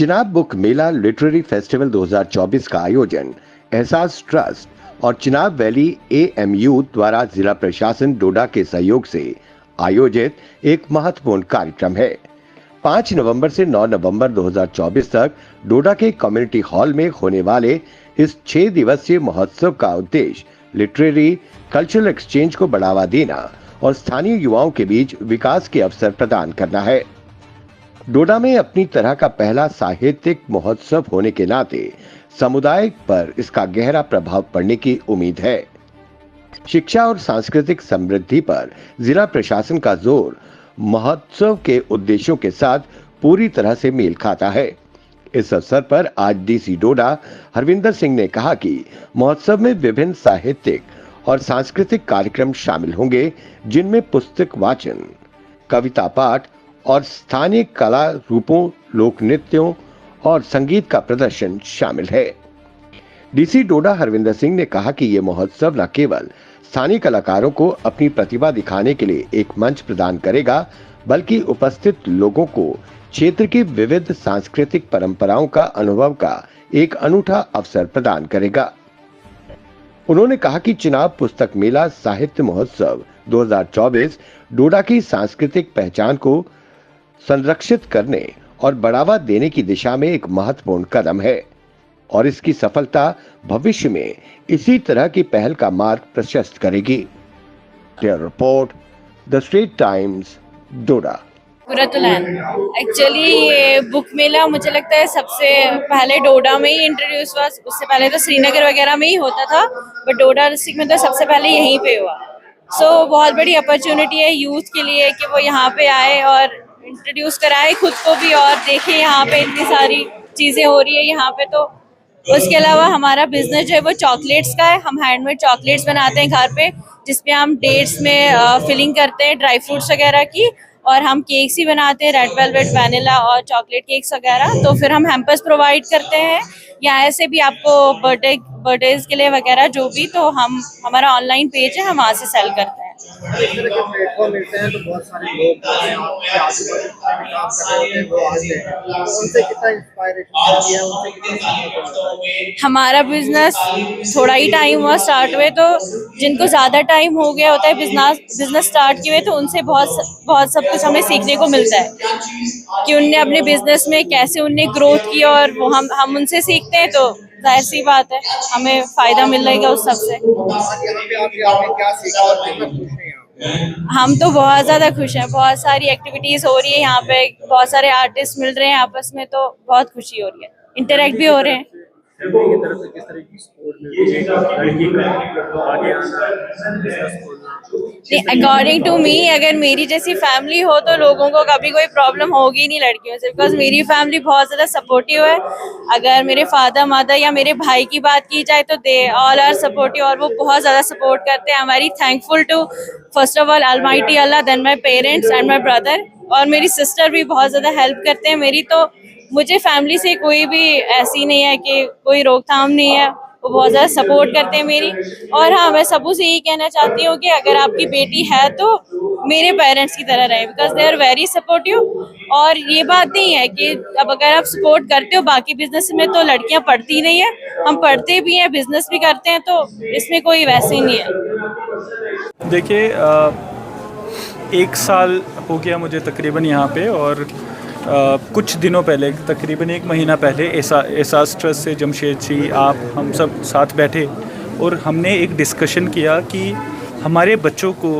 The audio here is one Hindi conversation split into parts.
चिनाब बुक मेला लिटरेरी फेस्टिवल 2024 का आयोजन एहसास ट्रस्ट और चिनाब वैली एएमयू द्वारा जिला प्रशासन डोडा के सहयोग से आयोजित एक महत्वपूर्ण कार्यक्रम है। 5 नवंबर से 9 नवंबर 2024 तक डोडा के कम्युनिटी हॉल में होने वाले इस 6 दिवसीय महोत्सव का उद्देश्य लिटरेरी कल्चरल एक्सचेंज को बढ़ावा देना और स्थानीय युवाओं के बीच विकास के अवसर प्रदान करना है। डोडा में अपनी तरह का पहला साहित्यिक महोत्सव होने के नाते समुदाय पर इसका गहरा प्रभाव पड़ने की उम्मीद है। शिक्षा और सांस्कृतिक समृद्धि पर जिला प्रशासन का जोर महोत्सव के उद्देश्यों के साथ पूरी तरह से मेल खाता है। इस अवसर पर आज डीसी डोडा हरविंदर सिंह ने कहा कि महोत्सव में विभिन्न साहित्यिक और सांस्कृतिक कार्यक्रम शामिल होंगे, जिनमें पुस्तक वाचन, कविता पाठ और स्थानीय कला रूपों, लोक नृत्यों और संगीत का प्रदर्शन शामिल है। डीसी डोडा हरविंदर सिंह ने कहा कि ये महोत्सव न केवल स्थानीय कलाकारों को अपनी प्रतिभा दिखाने के लिए एक मंच प्रदान करेगा, बल्कि उपस्थित लोगों को क्षेत्र की विविध सांस्कृतिक परंपराओं का अनुभव का एक अनूठा अवसर प्रदान करेगा। उन्होंने कहा कि चिनाब पुस्तक मेला साहित्य महोत्सव 2024 डोडा की सांस्कृतिक पहचान को संरक्षित करने और बढ़ावा देने की दिशा में एक महत्वपूर्ण कदम है और इसकी सफलता भविष्य में इसी तरह की पहल का मार्ग प्रशस्त करेगी। Report the Straits Times Doda. Actually ये बुक मेला मुझे लगता है सबसे पहले डोडा में ही इंट्रोड्यूस हुआ। उससे पहले तो श्रीनगर वगैरह में ही होता था, बट डोडा डिस्ट्रिक्ट में तो सबसे पहले यहीं पे हुआ। सो बहुत बड़ी अपॉर्चुनिटी है यूथ के लिए कि वो यहाँ पे आए और इंट्रोड्यूस कराए खुद को भी और देखे यहाँ पे इतनी सारी चीज़ें हो रही है यहाँ पे। तो उसके अलावा हमारा बिजनेस जो है वो चॉकलेट्स का है। हम हैंडमेड चॉकलेट्स बनाते हैं घर पे, जिसपे हम डेट्स में फिलिंग करते हैं ड्राई फ्रूट्स वगैरह की, और हम केक्स ही बनाते हैं, रेड वेलवेट, वैनिला और चॉकलेट केक्स वगैरह। तो फिर हम हैम्पर्स प्रोवाइड करते हैं या ऐसे भी आपको बर्थडेज के लिए वगैरह जो भी, तो हमारा ऑनलाइन पेज है, हम वहाँ से सेल करते हैं। इस तरह के प्लेटफॉर्म मिलते हैं तो बहुत सारे लोग उनसे कितना इंस्पायरेशन है, उनसे कितना। हमारा बिजनेस थोड़ा ही टाइम हुआ स्टार्ट हुए, तो जिनको ज़्यादा टाइम हो गया होता है बिजनेस स्टार्ट किए हुए, तो उनसे बहुत सब कुछ हमें सीखने को मिलता है कि उनने अपने बिजनेस में कैसे उनने ग्रोथ की, और वो हम उनसे सीखते हैं। तो जाहिर सी बात है हमें फ़ायदा मिलेगा उस सब से। हम तो बहुत ज़्यादा खुश हैं। बहुत सारी एक्टिविटीज़ हो रही है यहाँ पे, बहुत सारे आर्टिस्ट मिल रहे हैं आपस में, तो बहुत खुशी हो रही है, इंटरेक्ट भी हो रहे हैं। अकॉर्डिंग टू मी, अगर मेरी जैसी फैमिली हो तो लोगों को कभी कोई प्रॉब्लम होगी नहीं लड़कियों से, बिकॉज मेरी फैमिली बहुत ज़्यादा सपोर्टिव है। अगर मेरे फादर मदर या मेरे भाई की बात की जाए तो दे ऑल आर सपोर्टिव, और वो बहुत ज़्यादा सपोर्ट करते हैं। I am very thankful to first of all almighty Allah, then my parents and my brother, और मेरी सिस्टर भी बहुत ज़्यादा हेल्प करते हैं मेरी। तो मुझे फैमिली से कोई भी ऐसी नहीं है कि कोई रोकथाम नहीं है, वो बहुत ज़्यादा सपोर्ट करते हैं मेरी। और हाँ, मैं सबों से यही कहना चाहती हूँ कि अगर आपकी बेटी है तो मेरे पेरेंट्स की तरह रहे, because they are very supportive. और ये बात नहीं है कि अब अगर आप सपोर्ट करते हो बाकी बिजनेस में तो लड़कियाँ पढ़ती नहीं है, हम पढ़ते भी हैं, बिजनेस भी करते हैं, तो इसमें कोई वैसे ही नहीं है। देखिए, 1 साल हो गया मुझे तकरीबन यहाँ पे, और कुछ दिनों पहले, तकरीबन 1 महीना पहले एहसास ट्रस्ट से जमशेद जी, आप, हम सब साथ बैठे और हमने एक डिस्कशन किया कि हमारे बच्चों को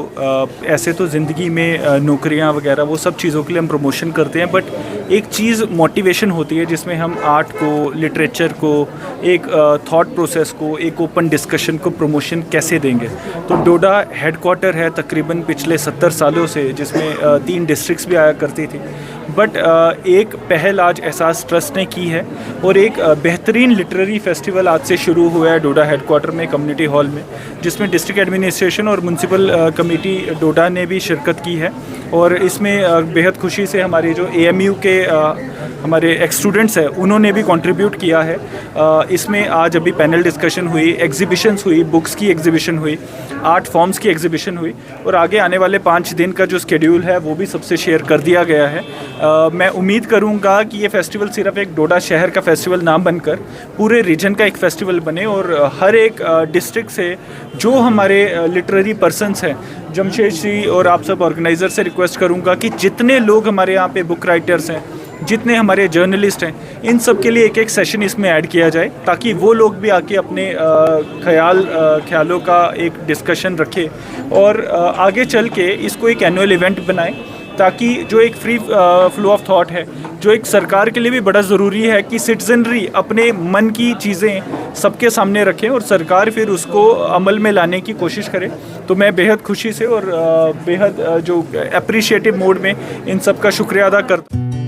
ऐसे तो ज़िंदगी में नौकरियां वगैरह वो सब चीज़ों के लिए हम प्रमोशन करते हैं, बट एक चीज़ मोटिवेशन होती है जिसमें हम आर्ट को, लिटरेचर को, एक थॉट प्रोसेस को, एक ओपन डिस्कशन को प्रमोशन कैसे देंगे। तो डोडा हेडक्वार्टर है तकरीबन पिछले 70 सालों से, जिसमें 3 डिस्ट्रिक्ट्स भी आया करती थी, बट एक पहल आज एहसास ट्रस्ट ने की है और एक बेहतरीन लिटरेरी फेस्टिवल आज से शुरू हुआ है डोडा हेडक्वार्टर में कम्युनिटी हॉल में, जिसमें डिस्ट्रिक्ट एडमिनिस्ट्रेशन और म्यूनसिपल कमेटी डोडा ने भी शिरकत की है। और इसमें बेहद खुशी से हमारे जो एएमयू के हमारे एक्स स्टूडेंट्स हैं उन्होंने भी कंट्रीब्यूट किया है। इसमें आज अभी पैनल डिस्कशन हुई, एग्जीबिशंस हुई, बुक्स की एग्जीबिशन हुई, आर्ट फॉर्म्स की एग्जीबिशन हुई, और आगे आने वाले 5 दिन का जो स्केड्यूल है वो भी सबसे शेयर कर दिया गया है। मैं उम्मीद करूंगा कि ये फेस्टिवल सिर्फ एक डोडा शहर का फेस्टिवल ना बनकर पूरे रीजन का एक फेस्टिवल बने और हर एक डिस्ट्रिक्ट से जो हमारे लिटरेरी पर्सन्स हैं, जमशेदजी और आप सब ऑर्गेनाइज़र से रिक्वेस्ट करूंगा कि जितने लोग हमारे यहाँ पे बुक राइटर्स हैं, जितने हमारे जर्नलिस्ट हैं, इन सब के लिए एक एक सेशन इसमें ऐड किया जाए ताकि वो लोग भी आके अपने ख्यालों का एक डिस्कशन रखें और आगे चल के इसको एक एनुअल इवेंट बनाएं ताकि जो एक फ्री फ्लो ऑफ थॉट है, जो एक सरकार के लिए भी बड़ा ज़रूरी है कि सिटीजनरी अपने मन की चीज़ें सबके सामने रखें और सरकार फिर उसको अमल में लाने की कोशिश करे। तो मैं बेहद खुशी से और बेहद जो अप्रिशिएटिव मोड में इन सब का शुक्रिया अदा करता हूँ।